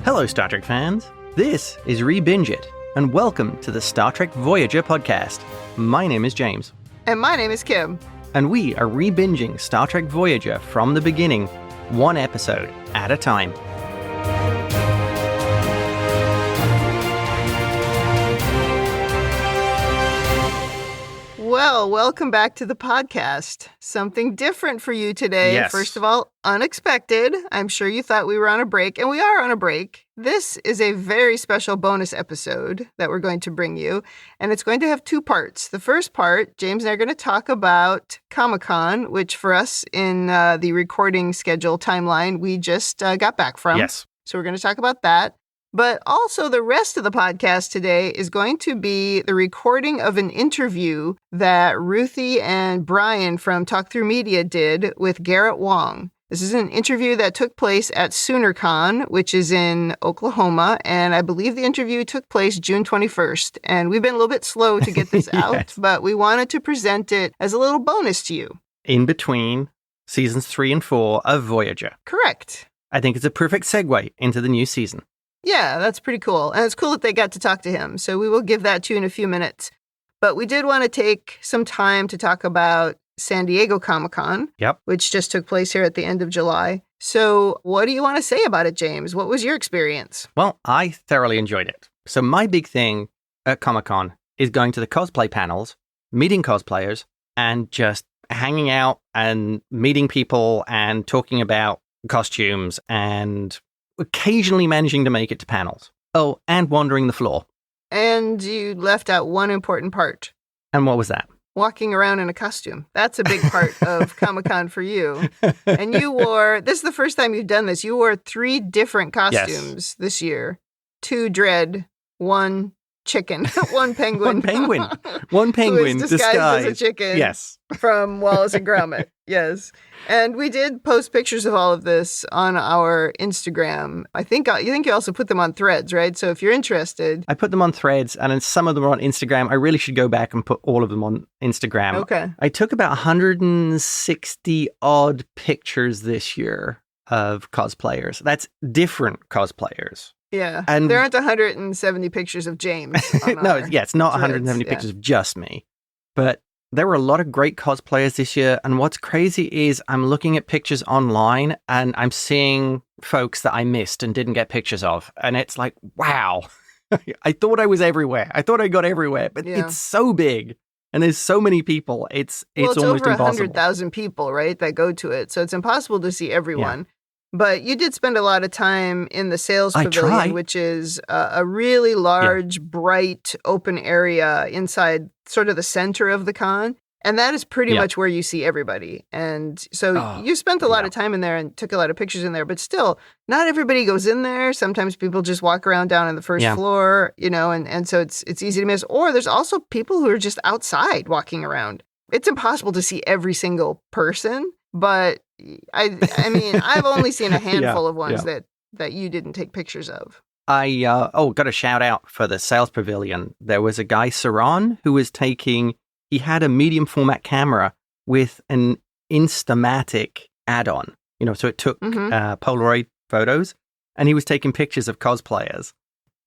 Hello, Star Trek fans. This is RebingeIt, and welcome to the Star Trek Voyager podcast. My name is James. And my name is Kim. And we are rebinging Star Trek Voyager from the beginning, one episode at a time. Well, welcome back to the podcast. Something different for you today. Yes. First of all, unexpected. I'm sure you thought we were on a break, and we are on a break. This is a very special bonus episode that we're going to bring you, and it's going to have two parts. The first part, James and I are going to talk about Comic-Con, which for us in the recording schedule timeline, we just got back from. Yes. So we're going to talk about that. But also the rest of the podcast today is going to be the recording of an interview that Ruthie and Brian from Talk Through Media did with Garrett Wang. This is an interview that took place at Soonercon, which is in Oklahoma, and I believe the interview took place June 21st. And we've been a little bit slow to get this out, but we wanted to present it as a little bonus to you. In between seasons 3 and 4 of Voyager. Correct. I think it's a perfect segue into the new season. Yeah, that's pretty cool. And it's cool that they got to talk to him. So we will give that to you in a few minutes. But we did want to take some time to talk about San Diego Comic-Con, which just took place here at the end of July. So what do you want to say about it, James? What was your experience? Well, I thoroughly enjoyed it. So my big thing at Comic-Con is going to the cosplay panels, meeting cosplayers, and just hanging out and meeting people and talking about costumes and occasionally managing to make it to panels. Oh, and wandering the floor. And you left out one important part. And what was that? Walking around in a costume. That's a big part of Comic-Con for you. And you wore, this is the first time you've done this, you wore 3 different costumes this year. 2 dread, 1 chicken, 1 penguin. One penguin disguised as a chicken. Yes. From Wallace and Gromit. Yes. And we did post pictures of all of this on our Instagram. I think you also put them on Threads, right? So if you're interested. I put them on Threads, and then some of them are on Instagram. I really should go back and put all of them on Instagram. Okay. I took about 160 odd pictures this year of cosplayers. That's different cosplayers. Yeah. And there aren't 170 pictures of James. It's not 170 pictures of just me. But there were a lot of great cosplayers this year. And what's crazy is I'm looking at pictures online and I'm seeing folks that I missed and didn't get pictures of. And it's like, wow, I thought I was everywhere. I thought I got everywhere, but it's so big. And there's so many people. It's almost over impossible. 100,000 people, right, that go to it. So it's impossible to see everyone. Yeah. But you did spend a lot of time in the sales pavilion, which is a really large, bright, open area inside sort of the center of the con. And that is pretty much where you see everybody. And so you spent a lot of time in there and took a lot of pictures in there. But still, not everybody goes in there. Sometimes people just walk around down on the first floor, and so it's easy to miss. Or there's also people who are just outside walking around. It's impossible to see every single person, but I mean, I've only seen a handful of ones that you didn't take pictures of. I got a shout out for the sales pavilion. There was a guy, Saran, who was he had a medium format camera with an Instamatic add-on, so it took Polaroid photos, and he was taking pictures of cosplayers.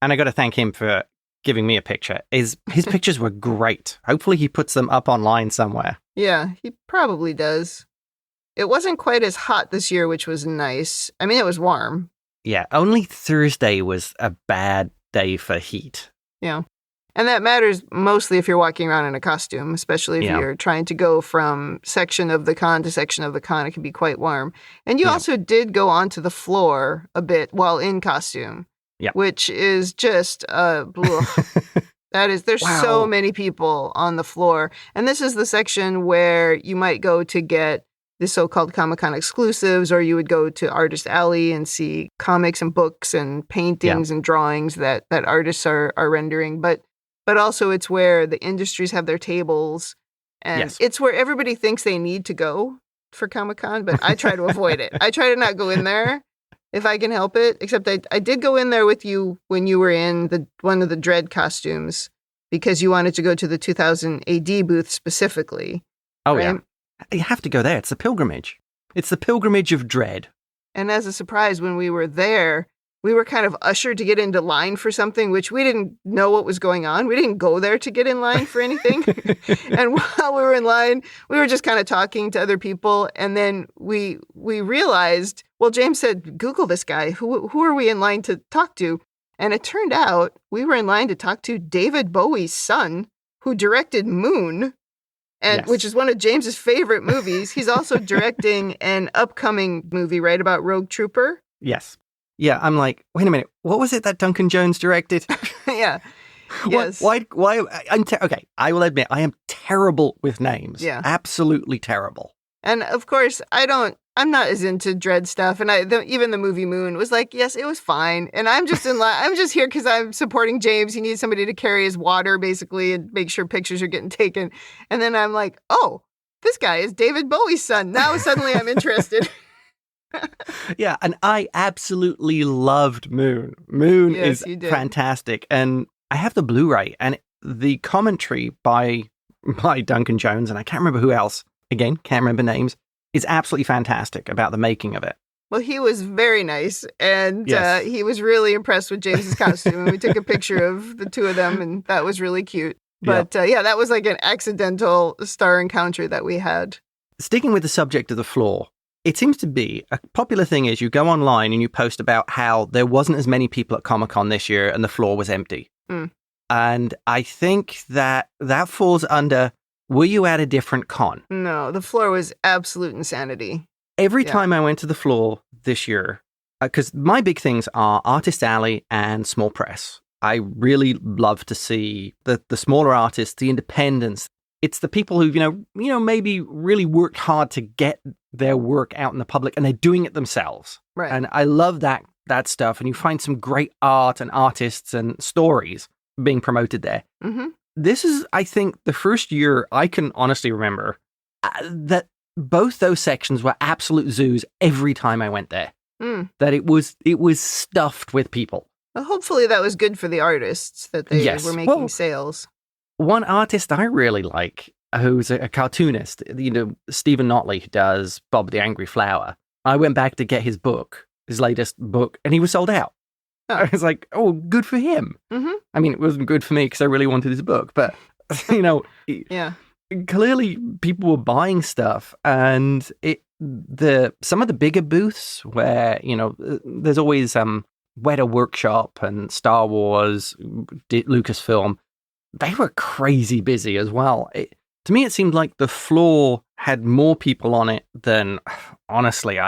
And I got to thank him for giving me a picture. His pictures were great. Hopefully he puts them up online somewhere. Yeah, he probably does. It wasn't quite as hot this year, which was nice. I mean, it was warm. Yeah, only Thursday was a bad day for heat. Yeah. And that matters mostly if you're walking around in a costume, especially if you're trying to go from section of the con to section of the con. It can be quite warm. And you also did go onto the floor a bit while in costume, which is just there's so many people on the floor. And this is the section where you might go to get the so-called Comic-Con exclusives, or you would go to Artist Alley and see comics and books and paintings and drawings that artists are rendering. But also it's where the industries have their tables, and it's where everybody thinks they need to go for Comic-Con, but I try to avoid it. I try to not go in there if I can help it, except I did go in there with you when you were in one of the Dread costumes because you wanted to go to the 2000 AD booth specifically. Oh, right? You have to go there. It's a pilgrimage. It's the pilgrimage of Dread. And as a surprise, when we were there, we were kind of ushered to get into line for something, which we didn't know what was going on. We didn't go there to get in line for anything. And while we were in line, we were just kind of talking to other people. And then we realized, well, James said, Google this guy. Who are we in line to talk to? And it turned out we were in line to talk to David Bowie's son, who directed Moon, and which is one of James's favorite movies. He's also directing an upcoming movie, right, about Rogue Trooper. Yes. Yeah, I'm like, wait a minute, what was it that Duncan Jones directed? Yeah. Yes. Why? Okay, I will admit, I am terrible with names. Yeah. Absolutely terrible. And of course, I'm not as into dread stuff. And even the movie Moon was like, yes, it was fine. And I'm just I'm just here because I'm supporting James. He needs somebody to carry his water, basically, and make sure pictures are getting taken. And then I'm like, oh, this guy is David Bowie's son. Now suddenly I'm interested. Yeah, and I absolutely loved Moon. Moon is fantastic. And I have the Blu-ray, and the commentary by Duncan Jones, and I can't remember who else, again, can't remember names, is absolutely fantastic about the making of it. Well, he was very nice, and he was really impressed with James's costume, and we took a picture of the two of them, and that was really cute. But that was like an accidental star encounter that we had. Sticking with the subject of the floor, it seems to be a popular thing is you go online and you post about how there wasn't as many people at Comic-Con this year and the floor was empty. Mm. And I think that falls under, were you at a different con? No, the floor was absolute insanity. Every time I went to the floor this year, because my big things are Artist Alley and Small Press. I really love to see the smaller artists, the independents. It's the people who, maybe really worked hard to get their work out in the public, and they're doing it themselves. Right. And I love that stuff. And you find some great art and artists and stories being promoted there. Mm-hmm. This is, I think, the first year I can honestly remember that both those sections were absolute zoos every time I went there. Mm. That it was stuffed with people. Well, hopefully that was good for the artists, that they were making sales. One artist I really like, who's a cartoonist, Stephen Notley, who does Bob the Angry Flower. I went back to get his latest book, and he was sold out. Oh. I was like, oh, good for him. Mm-hmm. I mean, it wasn't good for me because I really wanted his book, but, clearly people were buying stuff, and some of the bigger booths where, there's always Weta Workshop and Star Wars, Lucasfilm, they were crazy busy as well. To me, it seemed like the floor had more people on it than, honestly,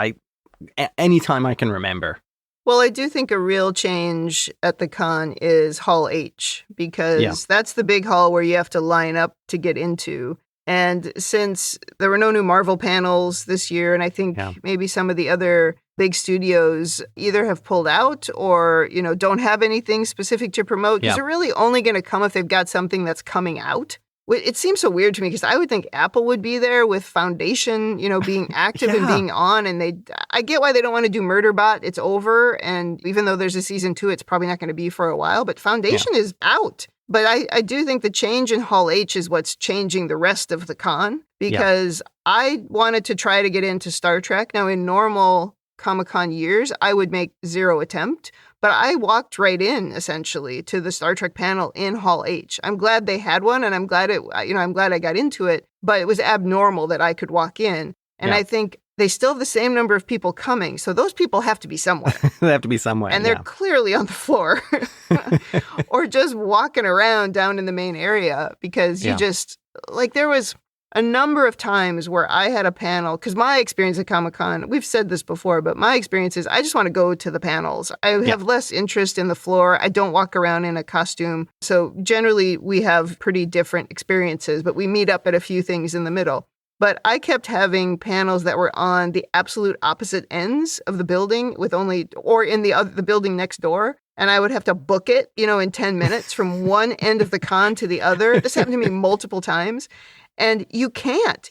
any time I can remember. Well, I do think a real change at the con is Hall H, because that's the big hall where you have to line up to get into. And since there were no new Marvel panels this year, and I think maybe some of the other big studios either have pulled out or, don't have anything specific to promote, because they're really only going to come if they've got something that's coming out. It seems so weird to me because I would think Apple would be there with Foundation, being active and being on. And I get why they don't want to do Murderbot. It's over. And even though there's a season 2, it's probably not going to be for a while. But Foundation is out. But I do think the change in Hall H is what's changing the rest of the con, because I wanted to try to get into Star Trek. Now, in normal Comic-Con years, I would make zero attempt. But I walked right in, essentially, to the Star Trek panel in Hall H. I'm glad they had one, and I'm glad I got into it. But it was abnormal that I could walk in. And I think they still have the same number of people coming. So those people have to be somewhere. They have to be somewhere. And they're clearly on the floor or just walking around down in the main area, because you just, there was a number of times where I had a panel, because my experience at Comic-Con, we've said this before, but my experience is I just want to go to the panels. I have less interest in the floor. I don't walk around in a costume. So generally we have pretty different experiences, but we meet up at a few things in the middle. But I kept having panels that were on the absolute opposite ends of the building or in the building next door. And I would have to book it, in 10 minutes from one end of the con to the other. This happened to me multiple times. And you can't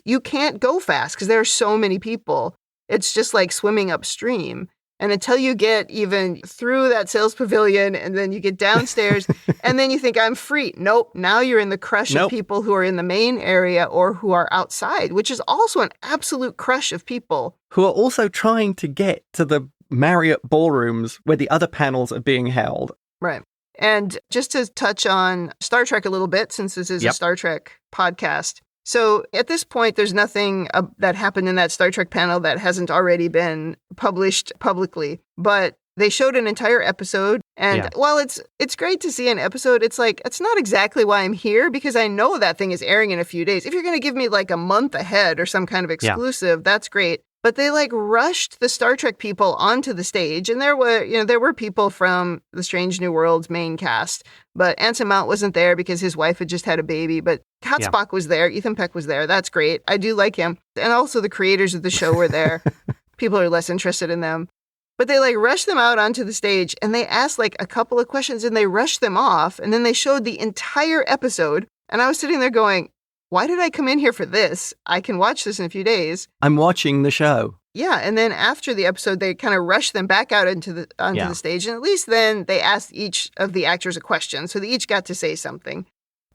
go fast because there are so many people. It's just like swimming upstream. And until you get even through that sales pavilion and then you get downstairs and then you think, I'm free. Nope. Now you're in the crush of people who are in the main area or who are outside, which is also an absolute crush of people. Who are also trying to get to the Marriott ballrooms where the other panels are being held. Right. And just to touch on Star Trek a little bit, since this is a Star Trek podcast. So at this point, there's nothing that happened in that Star Trek panel that hasn't already been published publicly. But they showed an entire episode. And while it's great to see an episode, it's like, it's not exactly why I'm here, because I know that thing is airing in a few days. If you're going to give me like a month ahead or some kind of exclusive, that's great. But they like rushed the Star Trek people onto the stage. And there were people from the Strange New Worlds main cast. But Anson Mount wasn't there because his wife had just had a baby. But Hot Spock was there. Ethan Peck was there. That's great. I do like him. And also the creators of the show were there. People are less interested in them. But they like rushed them out onto the stage and they asked like a couple of questions and they rushed them off. And then they showed the entire episode. And I was sitting there going, why did I come in here for this? I can watch this in a few days. I'm watching the show. Yeah. And then after the episode, they kind of rushed them back out onto the stage. And at least then they asked each of the actors a question. So they each got to say something.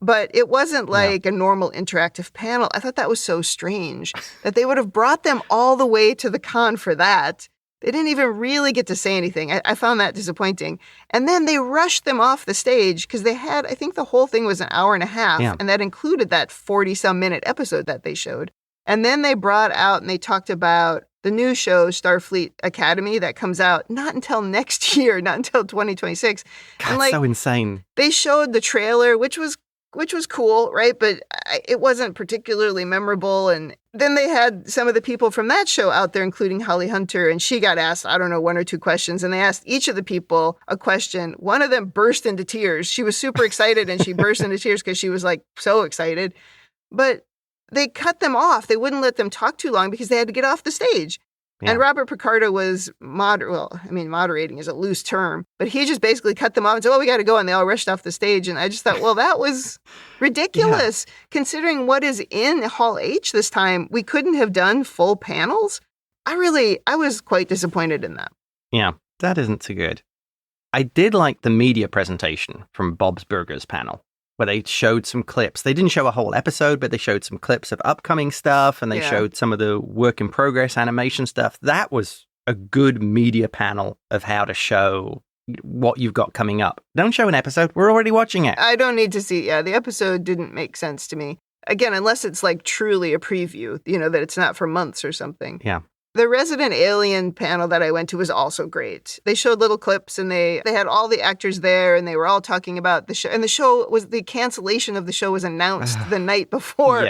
But it wasn't like a normal interactive panel. I thought that was so strange that they would have brought them all the way to the con for that. They didn't even really get to say anything. I found that disappointing. And then they rushed them off the stage because they had, I think the whole thing was an hour and a half. And that included that 40-some minute episode that they showed. And then they brought out and they talked about the new show, Starfleet Academy, that comes out not until next year, not until 2026. God, and so insane. They showed the trailer, which was cool, right? But it wasn't particularly memorable. And then they had some of the people from that show out there, including Holly Hunter, and she got asked, I don't know, 1 or 2 questions. And they asked each of the people a question. One of them burst into tears. She was super excited and she burst into tears because she was like so excited. But they cut them off. They wouldn't let them talk too long because they had to get off the stage. Yeah. And Robert Picardo was moderating is a loose term, but he just basically cut them off and said, well, we got to go. And they all rushed off the stage. And I just thought, well, that was ridiculous. Considering what is in Hall H this time. We couldn't have done full panels. I was quite disappointed in that. Yeah, that isn't so good. I did like the media presentation from Bob's Burgers panel, where they showed some clips. They didn't show a whole episode, but they showed some clips of upcoming stuff, and they showed some of the work in progress animation stuff. That was a good media panel of how to show what you've got coming up. Don't show an episode. We're already watching it. I don't need to see. Yeah, the episode didn't make sense to me. Again, unless it's like truly a preview, that it's not for months or something. Yeah. The Resident Alien panel that I went to was also great. They showed little clips and they had all the actors there and they were all talking about the show. And the cancellation of the show was announced the night before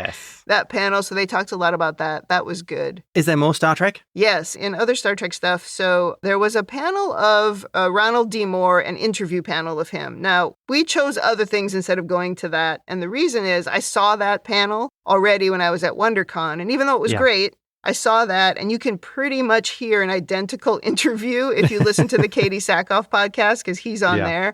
that panel. So they talked a lot about that. That was good. Is there more Star Trek? Yes, in other Star Trek stuff. So there was a panel of Ronald D. Moore, an interview panel of him. Now, we chose other things instead of going to that. And the reason is I saw that panel already when I was at WonderCon. And even though it was great, I saw that, and you can pretty much hear an identical interview if you listen to the Katie Sackhoff podcast, because he's on there.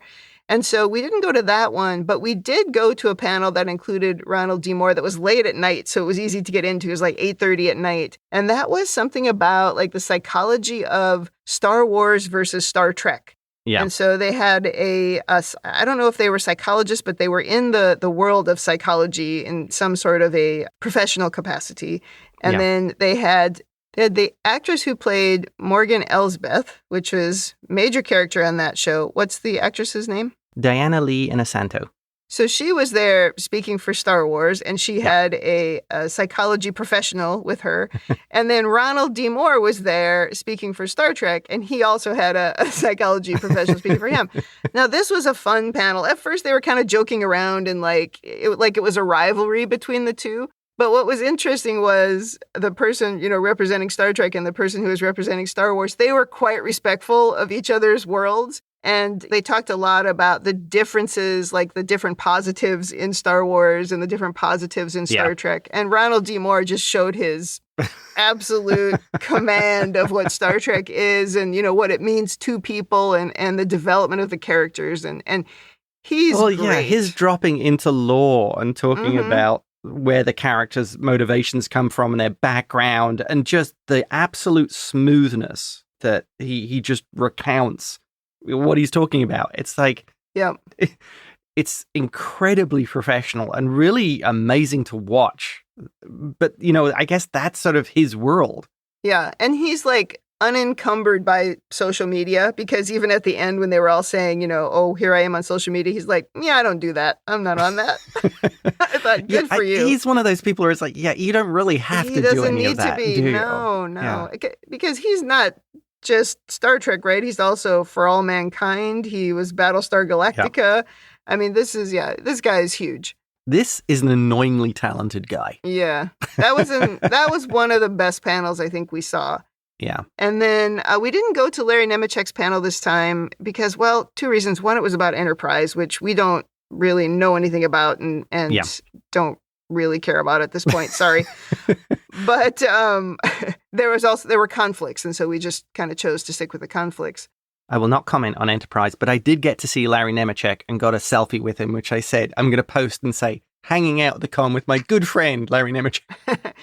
And so we didn't go to that one, but we did go to a panel that included Ronald D. Moore that was late at night, so it was easy to get into. It was like 8:30 at night. And that was something about like the psychology of Star Wars versus Star Trek. Yeah. And so they had I don't know if they were psychologists, but they were in the world of psychology in some sort of a professional capacity. And then they had the actress who played Morgan Elsbeth, which was major character on that show. What's the actress's name? Diana Lee Inosanto. So she was there speaking for Star Wars, and she had a psychology professional with her. And then Ronald D. Moore was there speaking for Star Trek, and he also had a psychology professional speaking for him. Now, this was a fun panel. At first, they were kind of joking around, and it was a rivalry between the two. But what was interesting was the person, representing Star Trek and the person who was representing Star Wars, they were quite respectful of each other's worlds. And they talked a lot about the differences, like the different positives in Star Wars and the different positives in Star Trek. And Ronald D. Moore just showed his absolute command of what Star Trek is and, what it means to people and the development of the characters. And he's great. Yeah, his dropping into lore and talking about where the characters' motivations come from and their background and just the absolute smoothness that he just recounts what he's talking about. It's like, it's incredibly professional and really amazing to watch. But, I guess that's sort of his world. Yeah. And he's like unencumbered by social media, because even at the end when they were all saying, oh, here I am on social media, he's like, yeah, I don't do that. I'm not on that. I thought, good for you. He's one of those people where it's like, yeah, you don't really have to do any of that. He doesn't need to be. No. Yeah. Because he's not just Star Trek, right? He's also For All Mankind. He was Battlestar Galactica. Yeah. I mean, this guy is huge. This is an annoyingly talented guy. Yeah. That was one of the best panels I think we saw. Yeah. And then we didn't go to Larry Nemechek's panel this time because, well, two reasons. One, it was about Enterprise, which we don't really know anything about and don't really care about at this point. Sorry. But there were conflicts. And so we just kind of chose to stick with the conflicts. I will not comment on Enterprise, but I did get to see Larry Nemechek and got a selfie with him, which I said I'm going to post and say, hanging out at the con with my good friend, Larry Nemechek.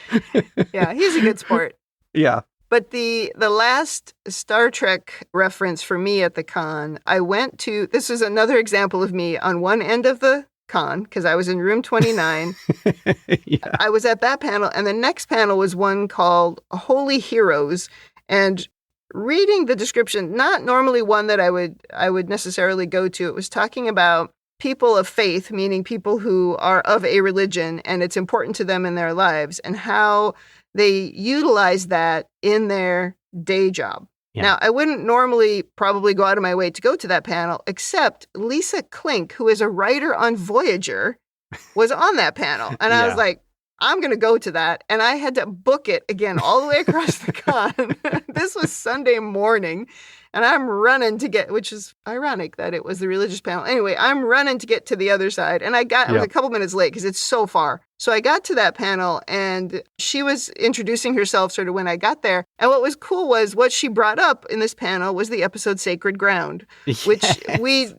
Yeah, he's a good sport. Yeah. But the last Star Trek reference for me at the con, I went to, this is another example of me on one end of the con, because I was in room 29. Yeah. I was at that panel, and the next panel was one called Holy Heroes. And reading the description, not normally one that I would necessarily go to, it was talking about people of faith, meaning people who are of a religion, and it's important to them in their lives, and how they utilize that in their day job. Yeah. Now, I wouldn't normally probably go out of my way to go to that panel, except Lisa Klink, who is a writer on Voyager, was on that panel. And I was like, I'm going to go to that. And I had to book it again all the way across the con. This was Sunday morning. And I'm running to get, which is ironic that it was the religious panel. Anyway, I'm running to get to the other side. And I was a couple minutes late because it's so far. So I got to that panel and she was introducing herself sort of when I got there. And what was cool was what she brought up in this panel was the episode Sacred Ground, which we,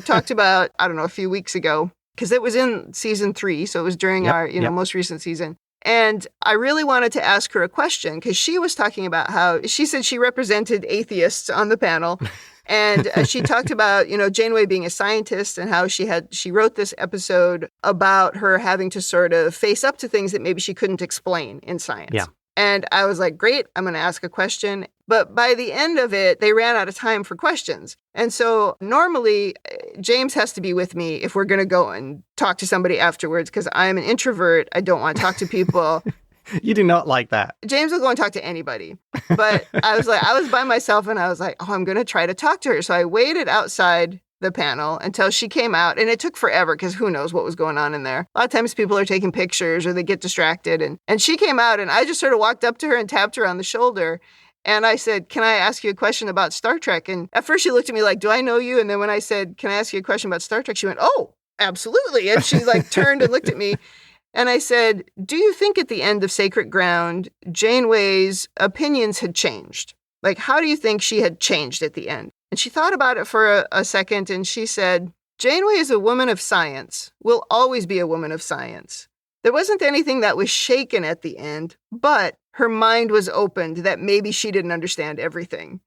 talked about, I don't know, a few weeks ago, because it was in season 3. So it was during our, most recent season. And I really wanted to ask her a question because she was talking about how she said she represented atheists on the panel. And she talked about, Janeway being a scientist and how she wrote this episode about her having to sort of face up to things that maybe she couldn't explain in science. Yeah. And I was like, great, I'm going to ask a question. But by the end of it, they ran out of time for questions. And so normally James has to be with me if we're going to go and talk to somebody afterwards because I'm an introvert. I don't want to talk to people. You do not like that. James will go and talk to anybody. But I was by myself and I was like, I'm going to try to talk to her. So I waited outside the panel until she came out, and it took forever because who knows what was going on in there. A lot of times people are taking pictures or they get distracted, and she came out and I just sort of walked up to her and tapped her on the shoulder. And I said, can I ask you a question about Star Trek? And at first she looked at me like, do I know you? And then when I said, can I ask you a question about Star Trek? She went, oh, absolutely. And she turned and looked at me. And I said, do you think at the end of Sacred Ground, Janeway's opinions had changed? Like, how do you think she had changed at the end? And she thought about it for a second, and she said, Janeway is a woman of science, will always be a woman of science. There wasn't anything that was shaken at the end, but her mind was opened that maybe she didn't understand everything,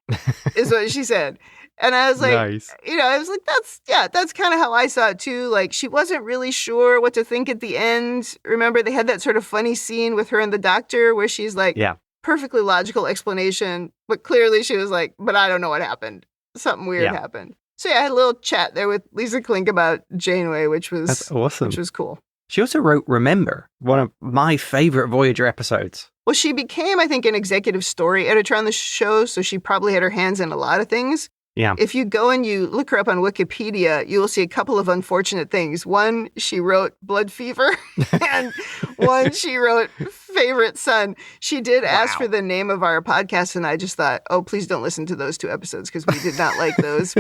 is what she said. And I was like, nice. I was like, that's kind of how I saw it too. Like, she wasn't really sure what to think at the end. Remember, they had that sort of funny scene with her and the doctor where she's like, perfectly logical explanation, but clearly she was like, but I don't know what happened. Something weird happened. So I had a little chat there with Lisa Klink about Janeway, which was That's awesome. Which was cool. She also wrote Remember, one of my favorite Voyager episodes. Well, she became, I think, an executive story editor on the show, so she probably had her hands in a lot of things. Yeah. If you go and you look her up on Wikipedia, you will see a couple of unfortunate things. One, she wrote Blood Fever, and one, she wrote Favorite Son. She did ask for the name of our podcast, and I just thought, oh, please don't listen to those 2 episodes because we did not like those.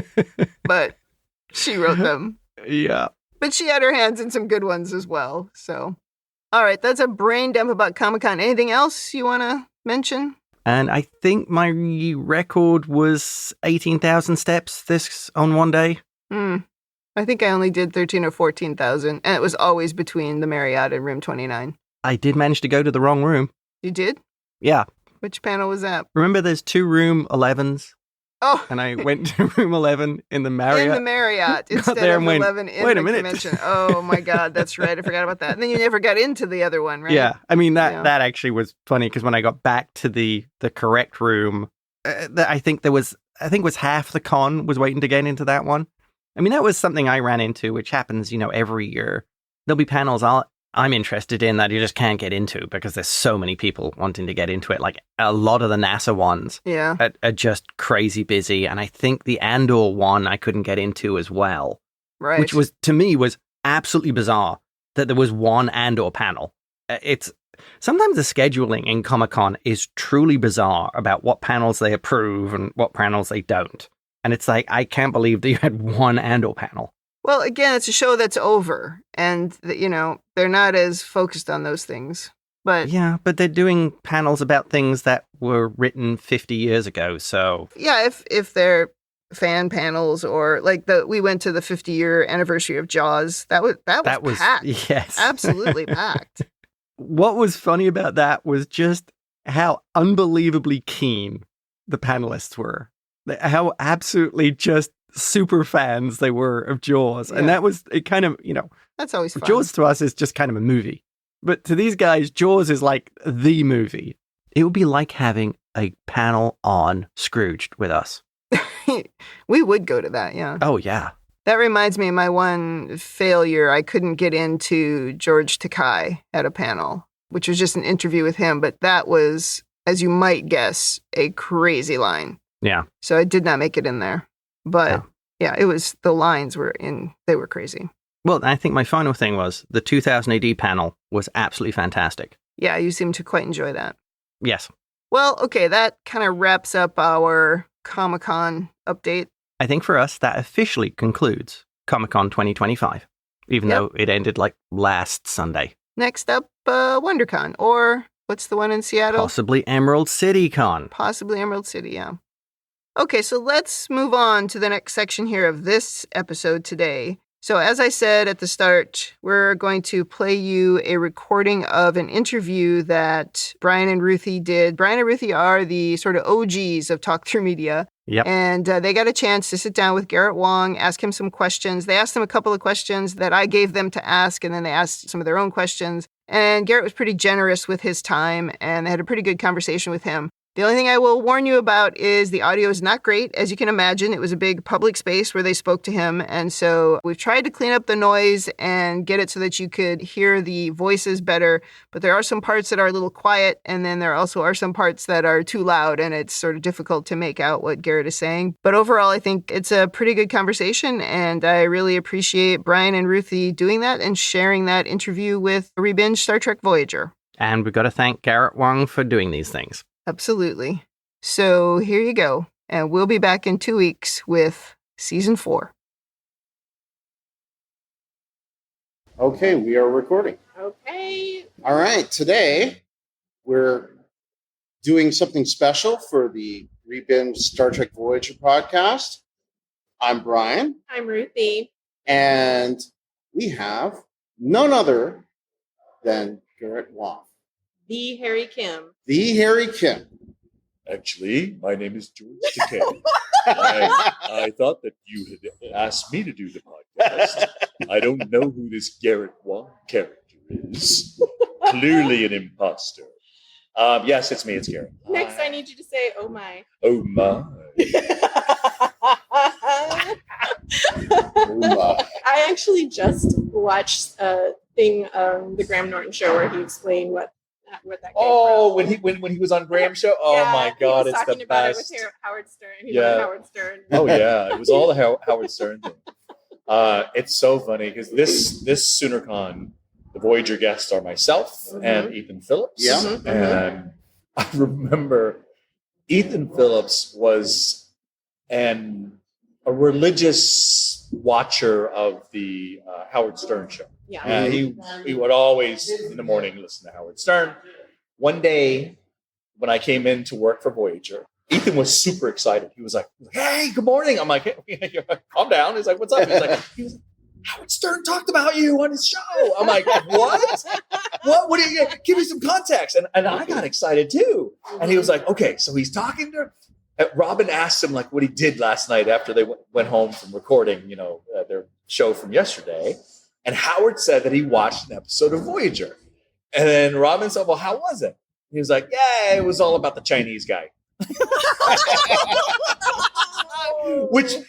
But she wrote them. Yeah. But she had her hands in some good ones as well. So, all right, that's a brain dump about Comic-Con. Anything else you want to mention? And I think my record was 18,000 steps this on one day. I think I only did 13 or 14,000. And it was always between the Marriott and room 29. I did manage to go to the wrong room. You did? Yeah. Which panel was that? Remember there's 2 room 11s? Oh. And I went to room 11 in the Marriott. In the Marriott instead of 11 in the convention. Oh my God, that's right. I forgot about that. And then you never got into the other one, right? Yeah. I mean, that actually was funny because when I got back to the correct room, I think it was half the con was waiting to get into that one. I mean, that was something I ran into, which happens, every year. There'll be panels I'm interested in that you just can't get into because there's so many people wanting to get into it. Like a lot of the NASA ones are just crazy busy. And I think the Andor one I couldn't get into as well. Right. Which was, to me, was absolutely bizarre that there was one Andor panel. It's sometimes the scheduling in Comic-Con is truly bizarre about what panels they approve and what panels they don't. And it's like, I can't believe that you had one Andor panel. Well, again, it's a show that's over, and they're not as focused on those things. But yeah, but they're doing panels about things that were written 50 years ago. So yeah, if they're fan panels or like we went to the 50-year anniversary of Jaws, that was packed. Yes, absolutely packed. What was funny about that was just how unbelievably keen the panelists were. How absolutely just super fans they were of Jaws. Yeah. And that was, it kind of, that's always fun. Jaws to us is just kind of a movie. But to these guys, Jaws is like the movie. It would be like having a panel on Scrooged with us. We would go to that, yeah. Oh, yeah. That reminds me of my one failure. I couldn't get into George Takei at a panel, which was just an interview with him. But that was, as you might guess, a crazy line. Yeah. So I did not make it in there. But yeah, it was, the lines were they were crazy. Well, I think my final thing was the 2000 AD panel was absolutely fantastic. Yeah, you seem to quite enjoy that. Yes. Well, okay, that kind of wraps up our Comic-Con update. I think for us, that officially concludes Comic-Con 2025, even though it ended like last Sunday. Next up, WonderCon, or what's the one in Seattle? Possibly Emerald City Con. Possibly Emerald City, yeah. Okay, so let's move on to the next section here of this episode today. So as I said at the start, we're going to play you a recording of an interview that Brian and Ruthie did. Brian and Ruthie are the sort of OGs of Talk Through Media. Yep. And they got a chance to sit down with Garrett Wang, ask him some questions. They asked him a couple of questions that I gave them to ask, and then they asked some of their own questions. And Garrett was pretty generous with his time, and they had a pretty good conversation with him. The only thing I will warn you about is the audio is not great. As you can imagine, it was a big public space where they spoke to him. And so we've tried to clean up the noise and get it so that you could hear the voices better. But there are some parts that are a little quiet. And then there also are some parts that are too loud. And it's sort of difficult to make out what Garrett is saying. But overall, I think it's a pretty good conversation. And I really appreciate Brian and Ruthie doing that and sharing that interview with ReBinge Star Trek Voyager. And we've got to thank Garrett Wang for doing these things. Absolutely. So here you go. And we'll be back in 2 weeks with season 4. Okay, we are recording. Okay. All right. Today, we're doing something special for the ReBinge Star Trek Voyager podcast. I'm Brian. I'm Ruthie. And we have none other than Garrett Wang. The Harry Kim. The Harry Kim. Actually, my name is George Takei. I thought that you had asked me to do the podcast. I don't know who this Garrett Wang character is. Clearly an imposter. Yes, it's me. It's Garrett. Next, I need you to say, "Oh my." Oh my. Oh my. I actually just watched a thing, the Graham Norton show, where he explained what that came from. when he was on Graham's show. Oh yeah, my God, it's the best. It with Howard Stern. He was Howard Stern. Oh yeah, it was all the Howard Stern thing. It's so funny because this Soonercon, the Voyager guests are myself and Ethan Phillips. Yeah. Mm-hmm. And I remember Ethan Phillips was a religious watcher of the Howard Stern show. Yeah. And he would always, in the morning, listen to Howard Stern. One day, when I came in to work for Voyager, Ethan was super excited. He was like, "Hey, good morning." I'm like, "Hey, calm down." He's like, "What's up?" He was like, "Howard Stern talked about you on his show." I'm like, "What? What do you give me some context?" And I got excited too. And he was like, "Okay, so he's talking to." Robin asked him like what he did last night after they went home from recording, their show from yesterday. And Howard said that he watched an episode of Voyager. And then Robin said, "Well, how was it?" He was like, "Yeah, it was all about the Chinese guy."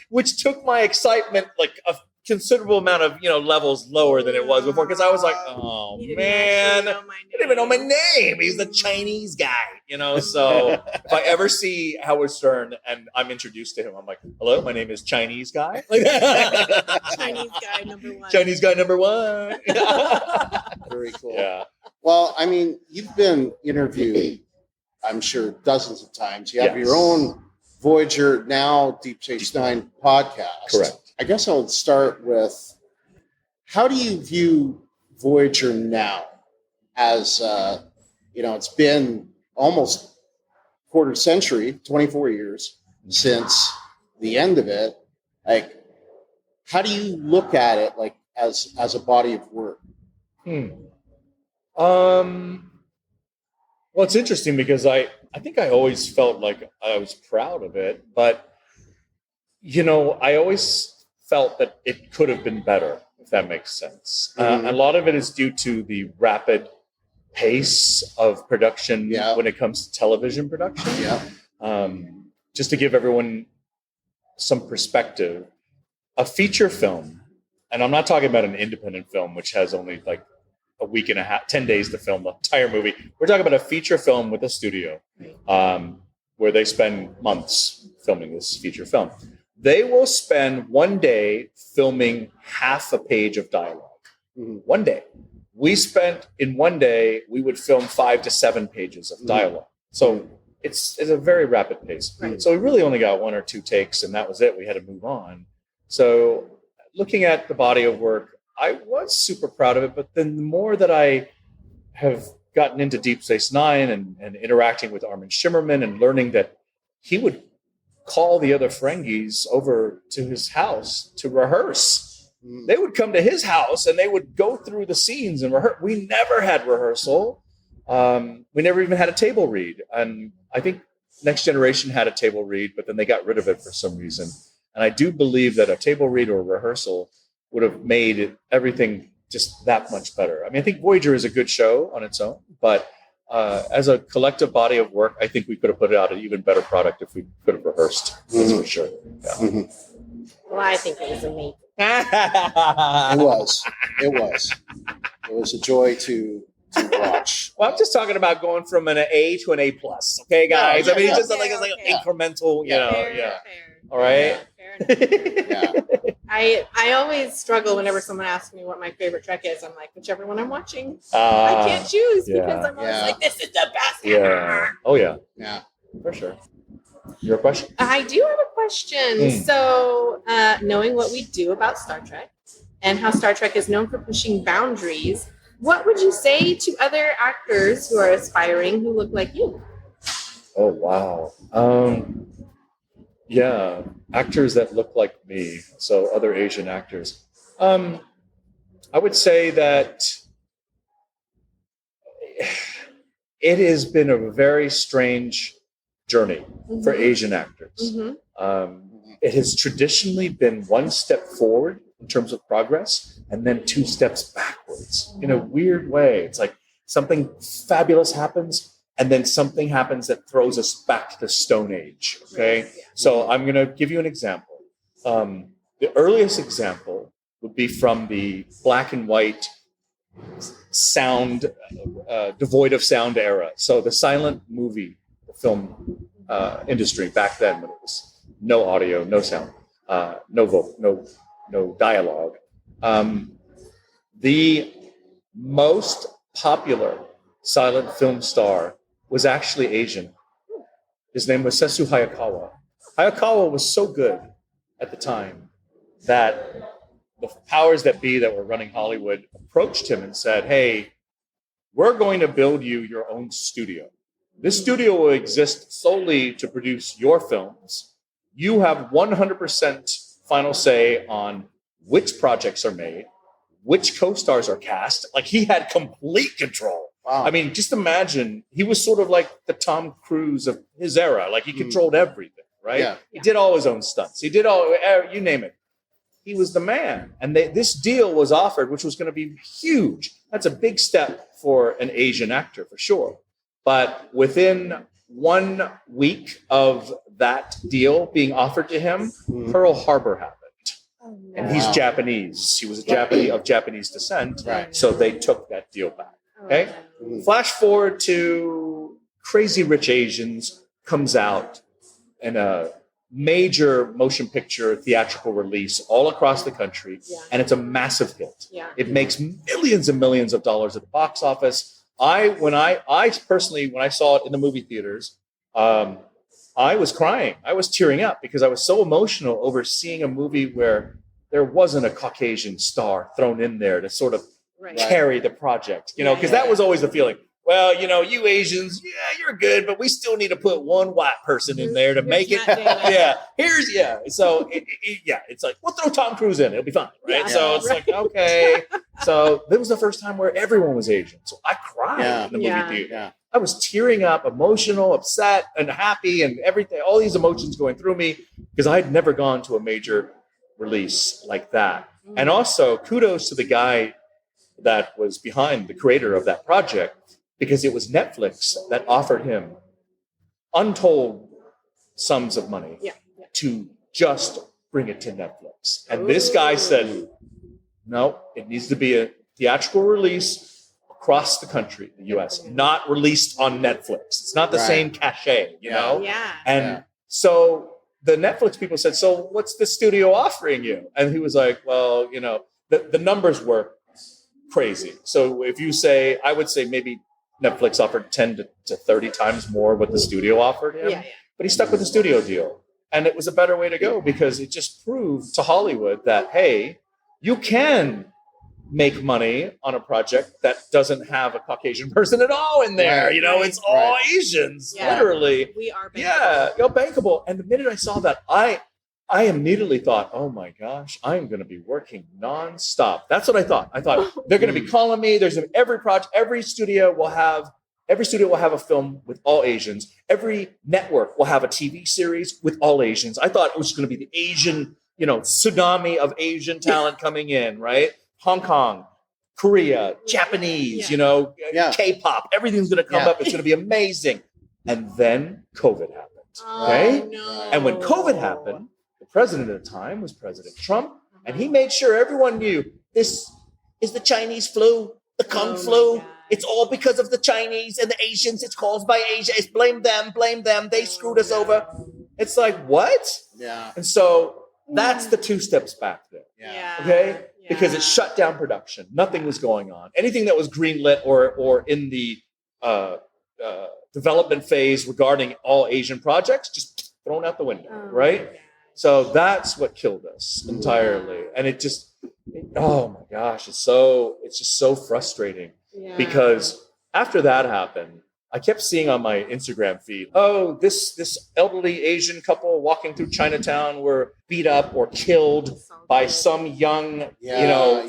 which took my excitement like a considerable amount of levels lower than it was before, because I was like, oh man, I didn't even know my name. He's the Chinese guy, So if I ever see Howard Stern and I'm introduced to him, I'm like, hello, my name is Chinese guy. Chinese guy number one. Chinese guy number one. Very cool. Yeah. Well, I mean, you've been interviewed, I'm sure, dozens of times. You have your own Voyager, now Deep Space Nine podcast. Correct. I guess I'll start with, how do you view Voyager now? As it's been almost quarter century, 24 years since the end of it. Like, how do you look at it, like as a body of work? Well, it's interesting because I think I always felt like I was proud of it, but I always felt that it could have been better, if that makes sense. A lot of it is due to the rapid pace of production when it comes to television production. Just to give everyone some perspective, a feature film, and I'm not talking about an independent film, which has only like a week and a half, 10 days to film the entire movie. We're talking about a feature film with a studio where they spend months filming this feature film. They will spend one day filming half a page of dialogue. One day. We spent in one day, we would film 5 to 7 pages of dialogue. So it's a very rapid pace. So we really only got 1 or 2 takes, and that was it. We had to move on. So looking at the body of work, I was super proud of it. But then the more that I have gotten into Deep Space Nine and interacting with Armin Shimmerman and learning that he would call the other Ferengis over to his house to rehearse. They would come to his house and they would go through the scenes and rehearse. We never had rehearsal. We never even had a table read. And I think Next Generation had a table read, but then they got rid of it for some reason. And I do believe that a table read or a rehearsal would have made everything just that much better. I mean, I think Voyager is a good show on its own, but as a collective body of work, I think we could have put out an even better product if we could have rehearsed. That's for sure. Yeah. Well, I think it was amazing. It was a joy to watch. Well, I'm just talking about going from an A to an A plus. Okay, guys. I mean, it's just like incremental. Fair. All right. Fair. I always struggle whenever someone asks me what my favorite Trek is. I'm like, whichever one I'm watching. I can't choose because I'm always like, this is the best ever. Oh yeah. Yeah. For sure. Your question? I do have a question. So, knowing what we do about Star Trek and how Star Trek is known for pushing boundaries, what would you say to other actors who are aspiring who look like you? Oh, wow. Yeah, actors that look like me. So other Asian actors. I would say that it has been a very strange journey for Asian actors. It has traditionally been one step forward in terms of progress and then 2 steps backwards in a weird way. It's like something fabulous happens and then something happens that throws us back to Stone Age. Okay. So I'm going to give you an example. The earliest example would be from the black and white sound, devoid of sound era. So the silent movie, the film industry back then, when it was no audio, no sound, no vocal, no dialogue. The most popular silent film star was actually Asian. His name was Sesu Hayakawa. Hayakawa was so good at the time that the powers that be that were running Hollywood approached him and said, hey, we're going to build you your own studio. This studio will exist solely to produce your films. You have 100% final say on which projects are made, which co-stars are cast. Like, he had complete control. Wow. I mean, just imagine, he was sort of like the Tom Cruise of his era. Like, he controlled everything, right? Yeah. He did all his own stunts. He did all, you name it. He was the man. And this deal was offered, which was going to be huge. That's a big step for an Asian actor, for sure. But within 1 week of that deal being offered to him, Pearl Harbor happened. Oh, no. And he's Japanese. He was of Japanese descent. Right. So they took that deal back. Okay. Flash forward to Crazy Rich Asians comes out in a major motion picture theatrical release all across the country. Yeah. And it's a massive hit. Yeah. It makes millions and millions of dollars at the box office. When I personally saw it in the movie theaters, I was crying. I was tearing up because I was so emotional over seeing a movie where there wasn't a Caucasian star thrown in there to sort of carry the project, because that was always the feeling. Well, you Asians, you're good, but we still need to put one white person in there to make it. So it's like, we'll throw Tom Cruise in. It'll be fine. Right. So it's like, okay. So this was the first time where everyone was Asian. So I cried in the movie theater. Yeah. I was tearing up, emotional, upset, and happy, and everything, all these emotions going through me because I had never gone to a major release like that. And also, kudos to the guy that was behind the creator of that project, because it was Netflix that offered him untold sums of money to just bring it to Netflix. And this guy said, no, it needs to be a theatrical release across the country, the U.S., not released on Netflix. It's not the same cachet, know? Yeah. And so the Netflix people said, so what's the studio offering you? And he was like, well, the numbers were crazy. So if you say, I would say maybe Netflix offered 10 to 30 times more what the studio offered him. Yeah. But he stuck with the studio deal. And it was a better way to go because it just proved to Hollywood that, hey, you can make money on a project that doesn't have a Caucasian person at all in there. It's all Asians, literally. We are bankable. Yeah, bankable. And the minute I saw that, I immediately thought, oh my gosh, I'm going to be working nonstop. That's what I thought. I thought they're going to be calling me. There's every studio will have a film with all Asians. Every network will have a TV series with all Asians. I thought it was going to be the Asian, tsunami of Asian talent coming in, right? Hong Kong, Korea, Japanese, K-pop, everything's going to come up. It's going to be amazing. And then COVID happened. Okay. No. And when COVID happened, the president at the time was President Trump. And he made sure everyone knew this is the Chinese flu, the Kung flu. It's all because of the Chinese and the Asians. It's caused by Asia. It's blame them. They screwed us over. It's like, what? Yeah. And so that's the 2 steps back there. Yeah. Okay. Because it shut down production. Nothing was going on. Anything that was greenlit or in the development phase regarding all Asian projects, just thrown out the window, right? So that's what killed us entirely. And oh my gosh, it's just so frustrating because after that happened, I kept seeing on my Instagram feed, this elderly Asian couple walking through Chinatown were beat up or killed by some young,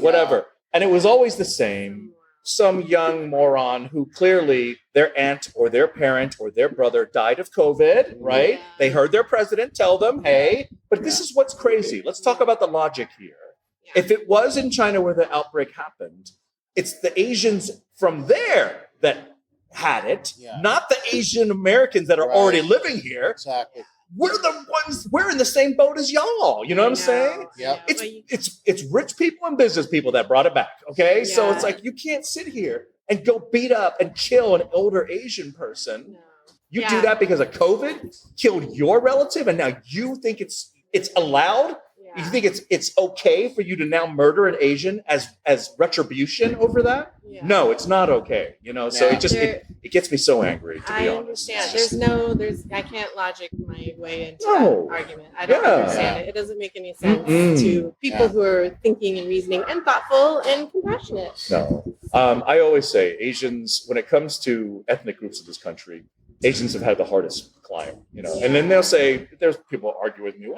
whatever. And it was always the same. Some young moron who clearly their aunt or their parent or their brother died of COVID, right? Yeah. They heard their president tell them, hey, but this is what's crazy. Let's talk about the logic here. Yeah. If it was in China where the outbreak happened, it's the Asians from there that had it, not the Asian Americans that are already living here. Exactly. We're in the same boat as y'all. You know what I'm saying? Yeah. It's rich people and business people that brought it back. Okay. Yeah. So it's like, you can't sit here and go beat up and kill an older Asian person. No. You do that because of COVID, killed your relative, and now you think it's allowed. You think it's okay for you to now murder an Asian as retribution over that? Yeah. No, it's not okay. So it gets me so angry, to be honest. I understand. I can't logic my way into that argument. I don't understand it. It doesn't make any sense to people who are thinking and reasoning and thoughtful and compassionate. No. I always say Asians, when it comes to ethnic groups of this country, Asians have had the hardest climb, and then they'll say, there's people argue with me,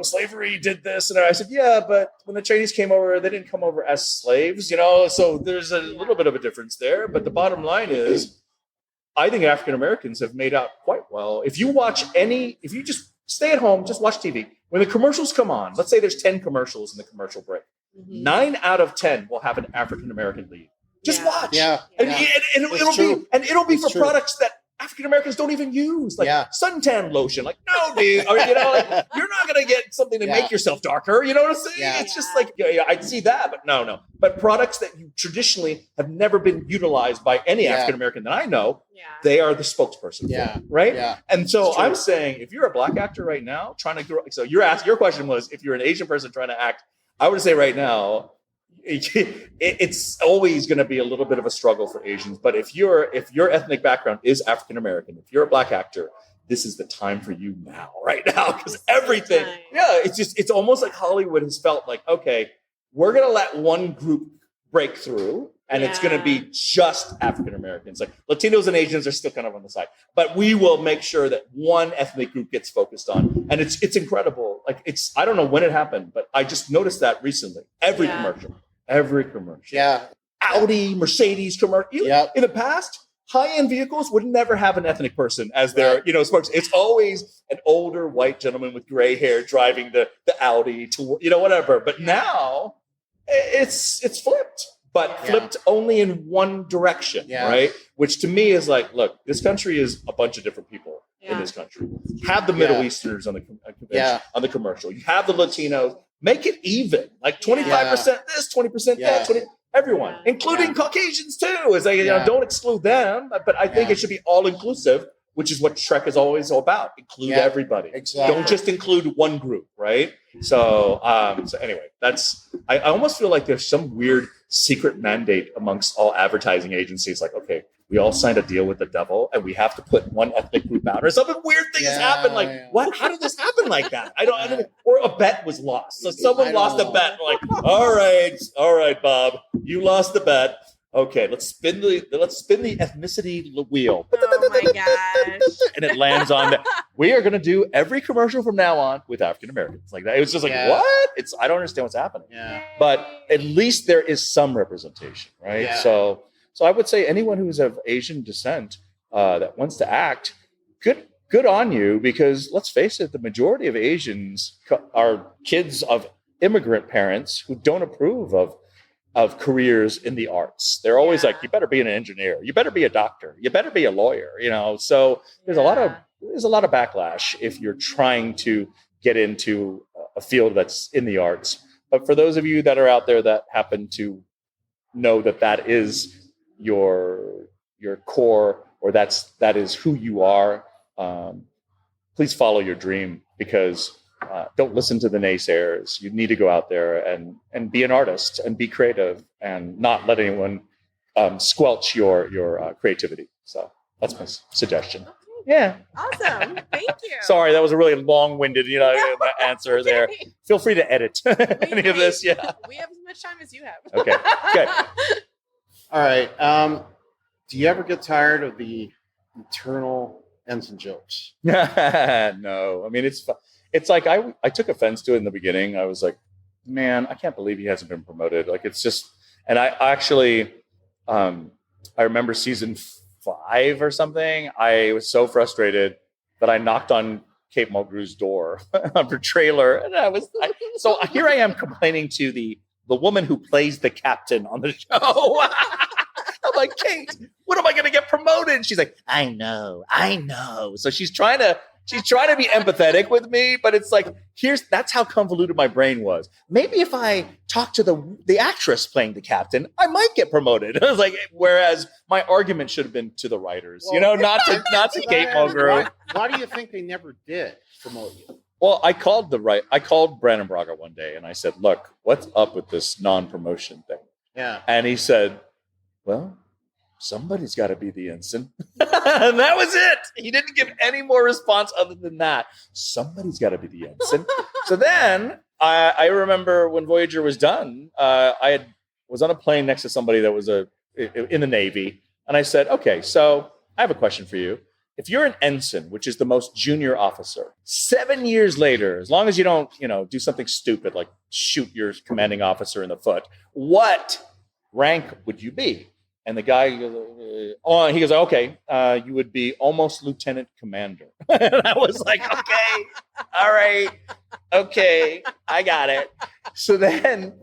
slavery did this. And I said, yeah, but when the Chinese came over, they didn't come over as slaves, so there's a little bit of a difference there. But the bottom line is, I think African Americans have made out quite well. If you just stay at home, just watch TV. When the commercials come on, let's say there's 10 commercials in the commercial break. 9 out of 10 will have an African American lead. Just watch. Yeah. And it'll be for products that African Americans don't even use like suntan lotion. Like, no, dude. Or, you know, like, you're not going to get something to make yourself darker. You know what I'm saying? Yeah. It's just like, I'd see that, but no. But products that you traditionally have never been utilized by any African American that I know, they are the spokesperson. Yeah. Right. Yeah. And so I'm saying, if you're a Black actor right now trying to grow, so your question was, if you're an Asian person trying to act, I would say right now, it's always going to be a little bit of a struggle for Asians. But if your ethnic background is African American, if you're a Black actor, this is the time for you right now, because everything, it's almost like Hollywood has felt like, okay, we're going to let one group break through, and it's going to be just African Americans. Like Latinos and Asians are still kind of on the side, but we will make sure that one ethnic group gets focused on. And it's incredible. Like I don't know when it happened, but I just noticed that recently. Every commercial. Yeah. Audi, Mercedes commercial. In the past, high-end vehicles would never have an ethnic person as their, spokes. It's always an older white gentleman with gray hair driving the Audi to, whatever. But now it's flipped, but flipped only in one direction, right? Which to me is like, look, this country is a bunch of different people in this country. Have the Middle Easterners on the convention, on the commercial. You have the Latinos. Make it even, like 25% this, 20% that, 20. Everyone, including Caucasians too. Is like, don't exclude them, but I think it should be all inclusive, which is what Trek is always all about. Include everybody. Exactly. Don't just include one group, right? So anyway, I almost feel like there's some weird secret mandate amongst all advertising agencies. Like, okay, we all signed a deal with the devil, and we have to put one ethnic group out, or something weird thing has happened. Like, what? How did this happen like that? I don't. Or a bet was lost. So someone lost a bet. Like, all right, Bob, you lost the bet. Okay, let's spin the ethnicity wheel. Oh my gosh! And it lands on that. We are going to do every commercial from now on with African Americans. Like that. It was just like, what? I don't understand what's happening. Yeah. But at least there is some representation, right? Yeah. So I would say anyone who is of Asian descent that wants to act, good on you, because let's face it, the majority of Asians are kids of immigrant parents who don't approve of careers in the arts. They're always like, you better be an engineer, you better be a doctor, you better be a lawyer, So there's a lot of backlash if you're trying to get into a field that's in the arts. But for those of you that are out there that happen to know that is your core, or that is who you are, please follow your dream, because don't listen to the naysayers. You need to go out there and be an artist and be creative, and not let anyone squelch your creativity. So that's my suggestion. Okay. Yeah. Awesome. Thank you. Sorry, that was a really long-winded, answer there. Feel free to edit any of this. Yeah. We have as much time as you have. Okay. Good. All right. Do you ever get tired of the eternal ensign jokes? No. I mean, it's like I took offense to it in the beginning. I was like, man, I can't believe he hasn't been promoted. Like, it's just, and I actually, I remember season 5 or something. I was so frustrated that I knocked on Kate Mulgrew's door of her trailer. And so here I am complaining to the woman who plays the captain on the show. I'm like, Kate, when am I going to get promoted? She's like, I know. So she's trying to be empathetic with me, but it's like, that's how convoluted my brain was. Maybe if I talk to the actress playing the captain, I might get promoted. I was like, whereas my argument should have been to the writers, not to Kate Mulgrew. Why do you think they never did promote you? Well, I called Brandon Braga one day and I said, look, what's up with this non-promotion thing? Yeah. And he said, well, somebody's got to be the ensign. And that was it. He didn't give any more response other than that. Somebody's got to be the ensign. So then I remember when Voyager was done, I was on a plane next to somebody that was in the Navy. And I said, okay, so I have a question for you. If you're an ensign, which is the most junior officer, 7 years later, as long as you don't, do something stupid like shoot your commanding officer in the foot, what rank would you be? And the guy, he goes, okay, you would be almost lieutenant commander. And I was like, okay, all right, okay, I got it. So then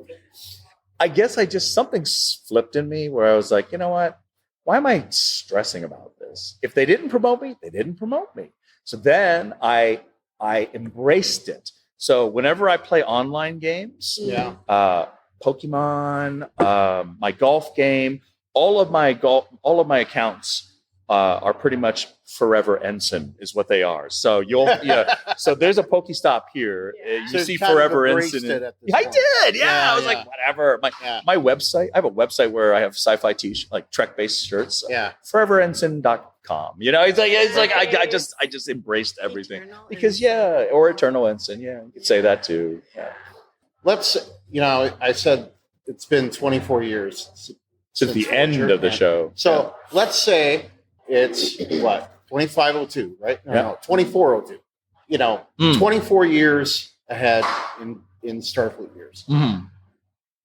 I guess something flipped in me where I was like, you know what? Why am I stressing about this? is. If they didn't promote me, they didn't promote me. So then I embraced it. So whenever I play online games, Pokemon, my golf game, all of my accounts are pretty much forever ensign is what they are. So so there's a Pokestop here. You So see you kind of forever embraced ensign. it at this I point. did. Yeah. I was like, whatever. My website. I have a website where I have sci-fi t-shirts, like Trek-based shirts. Yeah. Foreverensign.com. It's like I just embraced everything because or Eternal Ensign. Yeah, you could say that too. Yeah. Let's, I said it's been 24 years Since the end of the show. So let's say it's 2502, right? No, 2402. 24 years ahead in Starfleet years. Mm-hmm.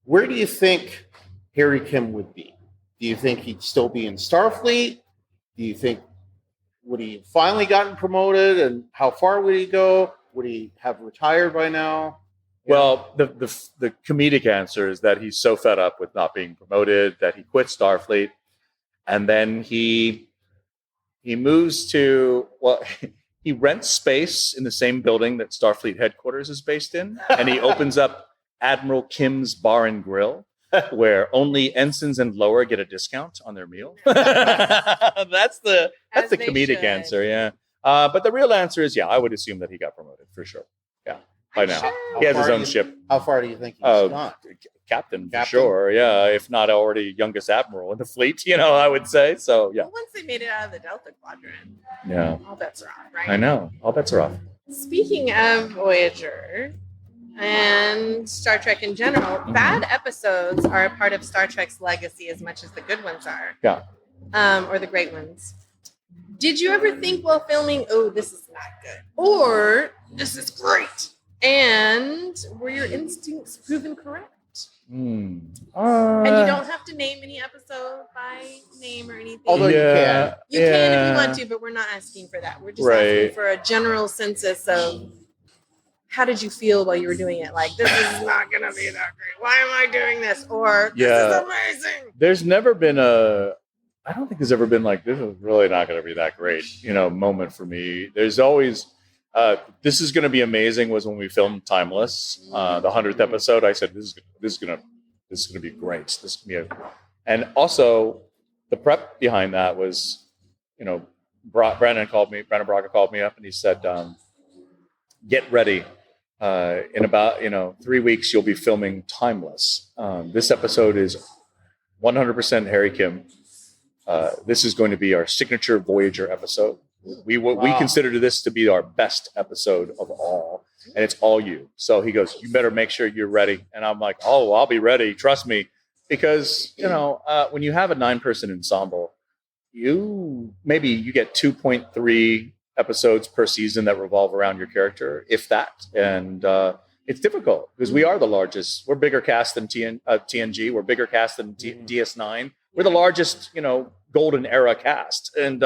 Where do you think Harry Kim would be? Do you think he'd still be in Starfleet? Do you think would he finally gotten promoted, and how far would he go? Would he have retired by now? Well, the comedic answer is that he's so fed up with not being promoted that he quit Starfleet, and then he moves to he rents space in the same building that Starfleet headquarters is based in, and he opens up Admiral Kim's Bar and Grill, where only ensigns and lower get a discount on their meal. That's the comedic answer, yeah. But the real answer is, I would assume that he got promoted for sure. Yeah. By now. Sure. He has his own ship. How far do you think he's gone? Captain, for sure. Yeah. If not already youngest admiral in the fleet, I would say. So, yeah. Well, once they made it out of the Delta Quadrant, all bets are off, right? I know. All bets are off. Speaking of Voyager and Star Trek in general, bad episodes are a part of Star Trek's legacy as much as the good ones are. Yeah. Or the great ones. Did you ever think while filming, this is not good, or this is great? And were your instincts proven correct? And you don't have to name any episode by name or anything. Although you can. You can if you want to, but we're not asking for that. We're just asking for a general census of how did you feel while you were doing it? Like, this is not going to be that great. Why am I doing this? Or, this is amazing. There's never been I don't think there's ever been like, this is really not going to be that great, moment for me. There's always, this is going to be amazing was when we filmed Timeless, the 100th episode. I said, this is going to be great. This can be and also the prep behind that was, Brandon Braga called me up and he said, get ready. In about, 3 weeks, you'll be filming Timeless. This episode is 100% Harry Kim. This is going to be our signature Voyager episode. We consider this to be our best episode of all, and it's all you. So he goes, you better make sure you're ready. And I'm like, I'll be ready. Trust me. Because, when you have a 9-person ensemble, you get 2.3 episodes per season that revolve around your character, if that. And it's difficult because we are the largest. We're bigger cast than TNG. We're bigger cast than DS9. We're the largest, golden era cast. And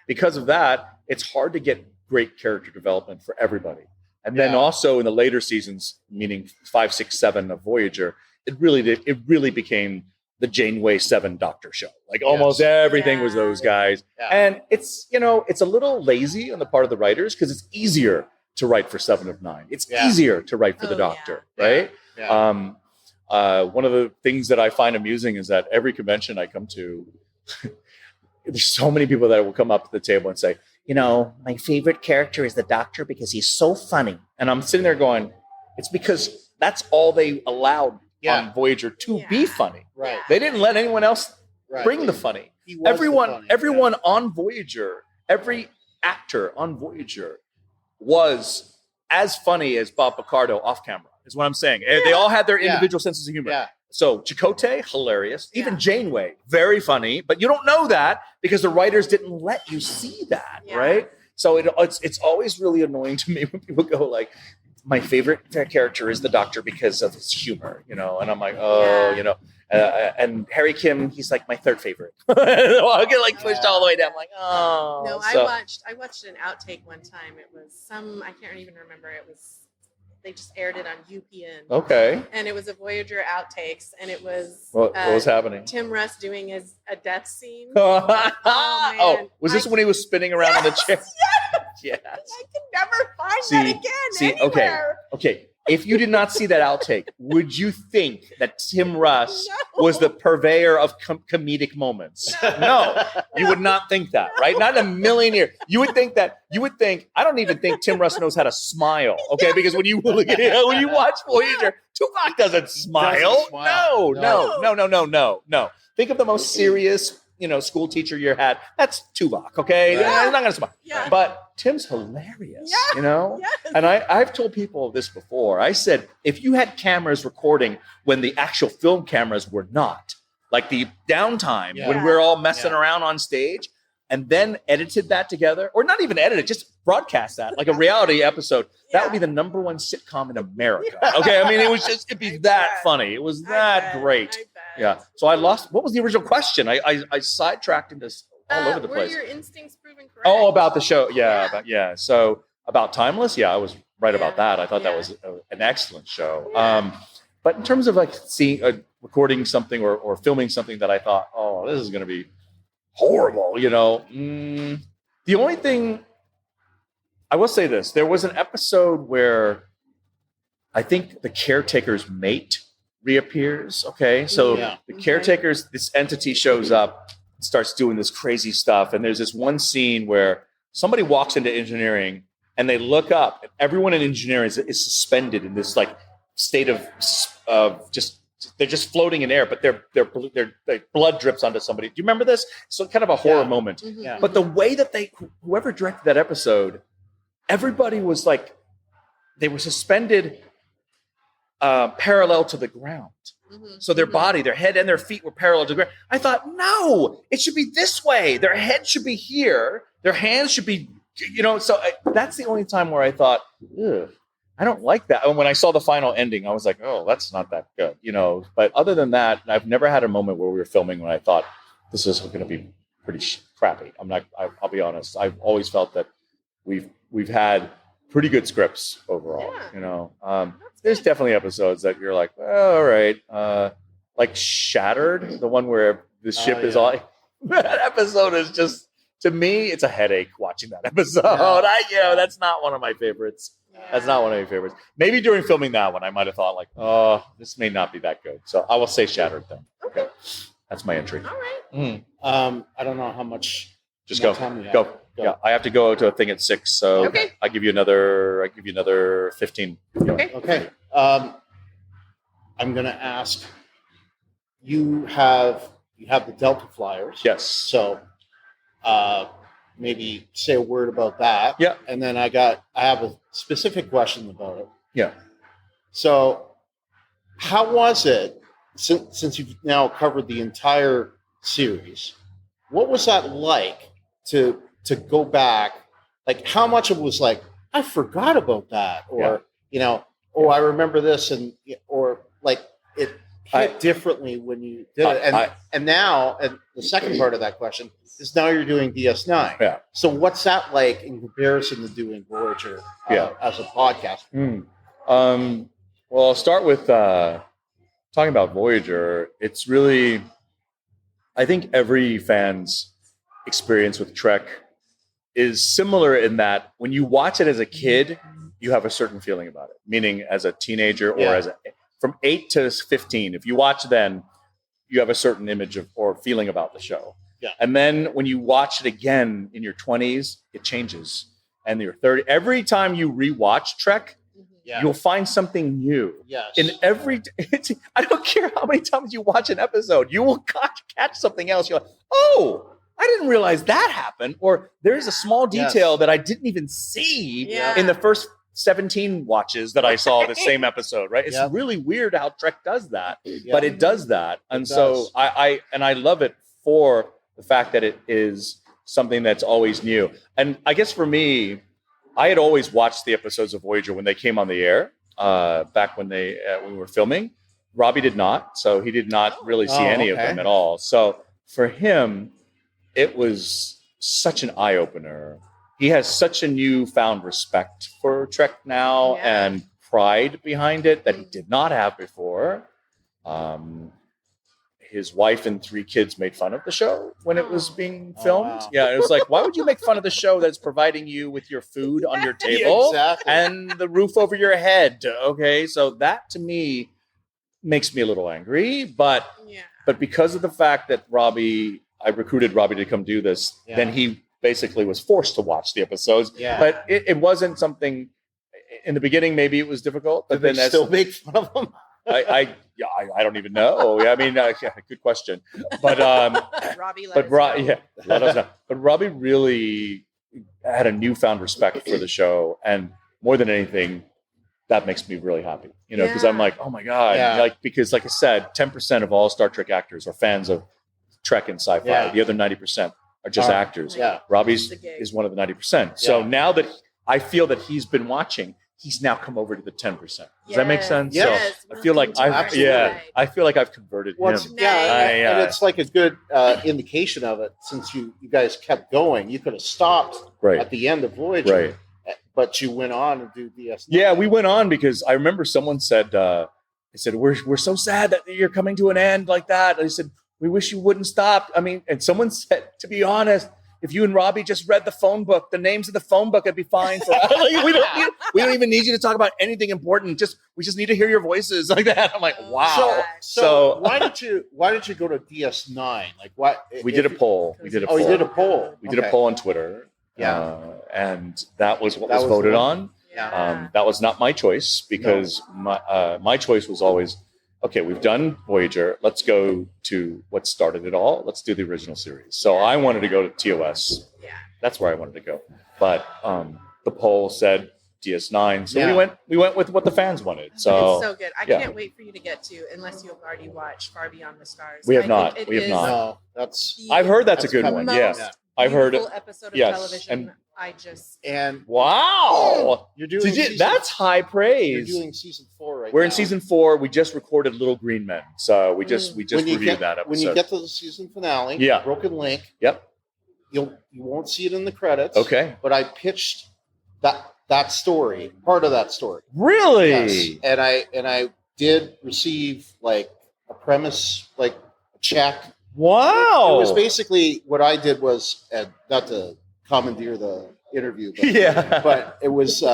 because of that, it's hard to get great character development for everybody. And then also in the later seasons, meaning 5, 6, 7 of Voyager, it really became the Janeway 7 Doctor show. Like almost everything was those guys. Yeah. And it's, it's a little lazy on the part of the writers because it's easier to write for 7 of 9. It's easier to write for the Doctor, right? Yeah. One of the things that I find amusing is that every convention I come to, there's so many people that will come up to the table and say, my favorite character is the Doctor because he's so funny. And I'm sitting there going, it's because that's all they allowed on Voyager to be funny. Right. They didn't let anyone else bring the funny. Everyone on Voyager, every actor on Voyager was as funny as Bob Picardo off camera, is what I'm saying. They all had their individual senses of humor. Yeah. So Chakotay, hilarious. Even Janeway, very funny. But you don't know that because the writers didn't let you see that, right? So it's always really annoying to me when people go like, my favorite character is the Doctor because of his humor, and I'm like, and Harry Kim, he's like my third favorite. I'll get like pushed all the way down. I'm like, No, I watched an outtake one time. It was I can't even remember. It was they just aired it on UPN. Okay. And it was a Voyager outtakes, and it was What was happening? Tim Russ doing a death scene. Was this when he was spinning around in the chair? Yes. I could never find that again anywhere. Okay. If you did not see that outtake, would you think that Tim Russ was the purveyor of comedic moments? No, you would not think that, right? Not in a million years. You would think, I don't even think Tim Russ knows how to smile, okay? Because when you look at it, when you watch Voyager, Tuvok doesn't smile. No. Think of the most serious, school teacher you had. That's Tuvok, okay? Yeah. He's not going to smile. Yeah. But Tim's hilarious, Yes. And I've told people this before. I said, if you had cameras recording when the actual film cameras were not, like the downtime when we're all messing around on stage, and then edited that together, or not even edited, just broadcast that like a reality episode, that would be the number one sitcom in America. Okay, I mean, it'd be that funny. It was that great. Yeah. So I lost. What was the original question? I sidetracked into all over the place. Were your instincts proven correct? Oh, about the show. Yeah. So about Timeless, I was right about that. I thought that was an excellent show. Yeah. But in terms of like seeing, recording something or filming something that I thought, oh, this is going to be horrible, the only thing I will say this, there was an episode where I think the caretaker's mate reappears. Okay. So the caretaker's, this entity shows up, starts doing this crazy stuff. And there's this one scene where somebody walks into engineering and they look up and everyone in engineering is suspended in this like state of just, they're just floating in air, but their blood drips onto somebody. Do you remember this? So kind of a horror moment. Mm-hmm. Yeah. But the way that whoever directed that episode, everybody was like, they were suspended parallel to the ground. Mm-hmm. So their body, their head and their feet were parallel to the ground. I thought, no, it should be this way. Their head should be here. Their hands should be, so that's the only time where I thought, ugh. I don't like that. And when I saw the final ending, I was like, oh, that's not that good, But other than that, I've never had a moment where we were filming when I thought this is going to be pretty crappy. I'll be honest. I've always felt that we've had pretty good scripts overall, There's definitely episodes that you're like, well, all right. Like Shattered, the one where the ship is all, that episode is just, to me, it's a headache watching that episode. That's not one of my favorites. That's not one of my favorites. Maybe during filming that one, I might have thought like, oh, this may not be that good. So I will say Shattered then. Okay. That's my entry. All right. I don't know how much. Just go. Yeah, I have to go to a thing at 6. So I'll give you another 15. Okay. I'm going to ask, you have the Delta Flyers. Yes. So, maybe say a word about that. Yeah. And then I have a specific question about it. Yeah. So how was it, since you've now covered the entire series, what was that like to go back? Like how much of it was like, I forgot about that, or, I remember this, or like it hit differently when you did it. And now, and the second part of that question is now you're doing DS9. Yeah. So what's that like in comparison to doing Voyager as a podcast? Well, I'll start with talking about Voyager. It's really, I think every fan's experience with Trek is similar in that when you watch it as a kid, you have a certain feeling about it. Meaning as a teenager or from 8 to 15, if you watch then, you have a certain image of or feeling about the show. Yeah. And then when you watch it again in your 20s, it changes. And your 30, every time you rewatch Trek, you'll find something new. Yes. In I don't care how many times you watch an episode, you will catch something else. You're like, oh, I didn't realize that happened. Or there's a small detail that I didn't even see in the first 17 watches that I saw the same episode, right? It's really weird how Trek does that, but it does that. And so I love it for the fact that it is something that's always new. And I guess for me, I had always watched the episodes of Voyager when they came on the air, back when we were filming. Robbie did not, so he did not really see any of them at all. So for him, it was such an eye-opener. He has such a newfound respect for Trek now, and pride behind it that he did not have before. His wife and 3 kids made fun of the show when it was being filmed. Wow. Yeah, it was like, why would you make fun of the show that's providing you with your food on your table exactly. and the roof over your head? Okay, so that to me makes me a little angry, but because of the fact that I recruited Robbie to come do this, then he basically was forced to watch the episodes. Yeah. But it wasn't something in the beginning. Maybe it was difficult, but then still make fun of them. I don't even know. I mean, good question. But Robbie, let us know. But Robbie really had a newfound respect for the show, and more than anything, that makes me really happy. Because I'm like, oh my god, because like I said, 10% of all Star Trek actors are fans of Trek and sci-fi. Yeah. The other 90% are just actors. Yeah. Robbie's is one of the 90%. So now that I feel that he's been watching, he's now come over to the 10%. Does that make sense? Yes. So I feel like I feel like I've converted him. And it's like a good indication of it, since you guys kept going. You could have stopped at the end of Voyager, but you went on and do DS9. Yeah, we went on because I remember someone said, they said, we're so sad that you're coming to an end like that. And I said, we wish you wouldn't stop. I mean, and someone said, to be honest, if you and Robbie just read the phone book, the names of the phone book, it'd be fine for us. Like, we don't even need you to talk about anything important. We just need to hear your voices like that. I'm like, wow. So why did you go to DS9? Like, what? We did a poll. You did a poll. We did a poll on Twitter. Yeah. And that was what was voted on. Yeah. That was not my choice, because my choice was always, okay, we've done Voyager. Let's go to what started it all. Let's do the original series. So I wanted to go to TOS. Yeah. That's where I wanted to go. But the poll said DS9. So we went with what the fans wanted. So it's so good. I can't wait for you to get to, unless you've already watched Far Beyond the Stars. We have not. No, I've heard that's a good one. Yeah. I've heard it. Episode of television. And wow, you're doing that's high praise. You're doing season 4 right now. We're in season 4. We just recorded Little Green Men, so we just reviewed that episode. When you get to the season finale, Broken Link, you won't see it in the credits. Okay, but I pitched that story, part of that story. Really? Yes. And I did receive like a premise, like a check. Wow. It was basically what I did was, not to commandeer the interview, but it was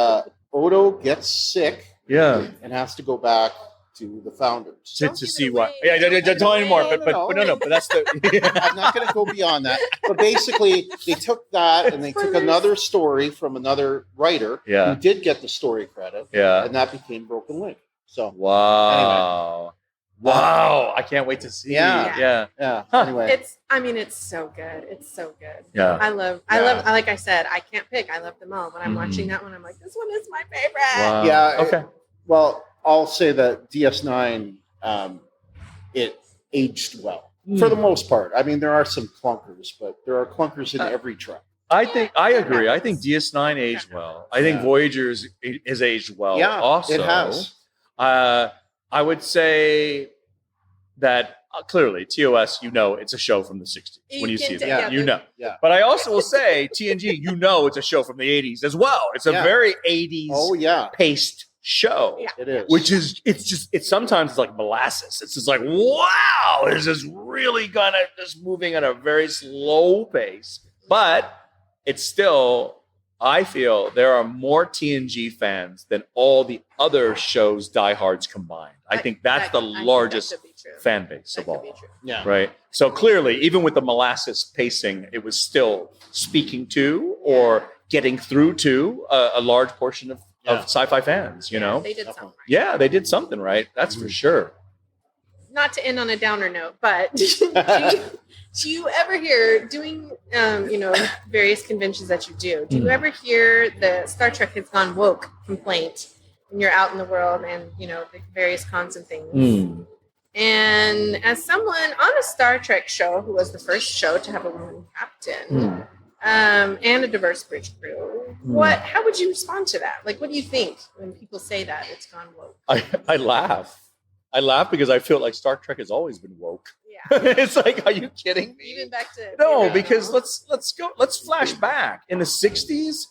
Odo gets sick and has to go back to the founders to see why. Yeah, don't tell anymore. But no. But that's the. I'm not going to go beyond that. But basically, they took that and they took another story from another writer who did get the story credit. Yeah, and that became Broken Link. So wow. Anyway. Wow! I can't wait to see. Yeah. Huh. Anyway, it's so good. It's so good. Yeah. I love. Like I said, I can't pick. I love them all. When I'm watching that one, I'm like, this one is my favorite. Wow. Yeah. Okay. Well, I'll say that DS9, it aged well for the most part. I mean, there are some clunkers, but there are clunkers in every track. I agree. I think DS9 aged well. I think Voyager is aged well. Yeah, also, it has. I would say that clearly TOS, it's a show from the 60s when you see that. Yeah. But I also will say TNG, it's a show from the 80s as well. It's a very 80s paced show. Yeah. It is. Which is, it's sometimes like molasses. It's just like, wow, this is really just moving at a very slow pace. But it's still, I feel there are more TNG fans than all the other shows diehards combined. I think that's the largest fan base of all. Yeah. Right. So clearly, even with the molasses pacing, it was still speaking to or getting through to a large portion of sci-fi fans, They did something right. Yeah, they did something right. That's for sure. Not to end on a downer note, but do you ever hear, doing, various conventions that you do you ever hear the Star Trek has gone woke complaint when you're out in the world and, the various cons and things? And as someone on a Star Trek show who was the first show to have a woman captain and a diverse bridge crew, how would you respond to that? Like, what do you think when people say that it's gone woke? I laugh. I laugh because I feel like Star Trek has always been woke. Yeah. It's like, are you kidding me? Even back to no, because let's flash back. In the 60s,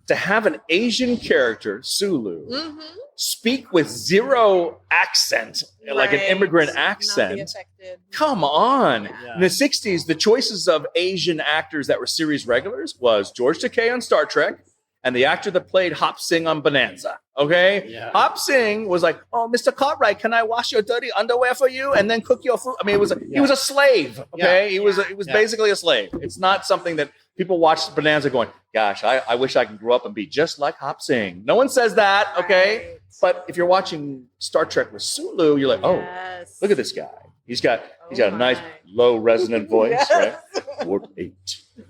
to have an Asian character, Sulu, Mm-hmm. speak with zero accent, like an immigrant Not be accent. affected. Come on. Yeah. In the 60s, the choices of Asian actors that were series regulars was George Takei on Star Trek and the actor that played Hop Sing on Bonanza. Okay? Yeah. Hop Sing was like, oh, Mr. Cartwright, can I wash your dirty underwear for you and then cook your food? I mean, he was a slave. Okay? He was basically a slave. It's not something that people watch Bonanza going, gosh, I wish I could grow up and be just like Hop Sing. No one says that, okay? Right. But if you're watching Star Trek with Sulu, you're like, oh, Yes. look at this guy. He's got a nice low resonant voice, Yes. right? Warp 8,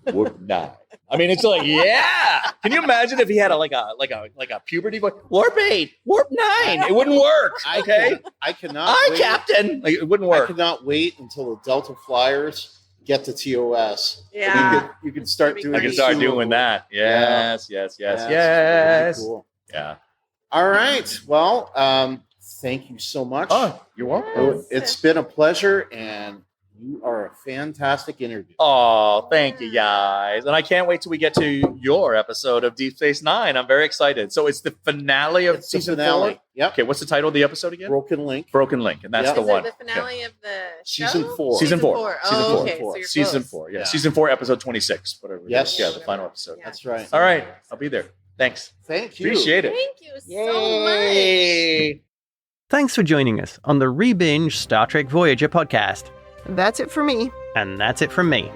warp 9. I mean, it's like, yeah. Can you imagine if he had a puberty voice? Warp 8, warp 9. It wouldn't work. Okay. I cannot. Hi, wait. Captain. Like, it wouldn't I work. cannot wait until the Delta Flyers get to TOS. Yeah. You could start That'd be doing. I great. can start Sulu doing that. Yes, yes, yes, Yeah, yes. it's really cool. Yeah. All right. Well, thank you so much. Oh, you're welcome. Yes. It's been a pleasure, and you are a fantastic interview. Oh, thank you guys. And I can't wait till we get to your episode of Deep Space Nine. I'm very excited. So it's the finale of It's the season finale. 4? Yep. Okay, what's the title of the episode again? Broken Link. Broken Link, and that's Yep. the Is one. it the finale of the show? Season 4. Season 4. Oh, Season 4. okay. So you're Season close. 4. Yeah. Yeah. Season 4, episode 26. Whatever. it Yes. is. Yeah, the final episode. Yeah. That's right. All right. I'll be there. Thanks. Thank you. Appreciate it. Thank you so much. Yay. Thanks for joining us on the ReBinge Star Trek Voyager podcast. That's it for me. And that's it from me.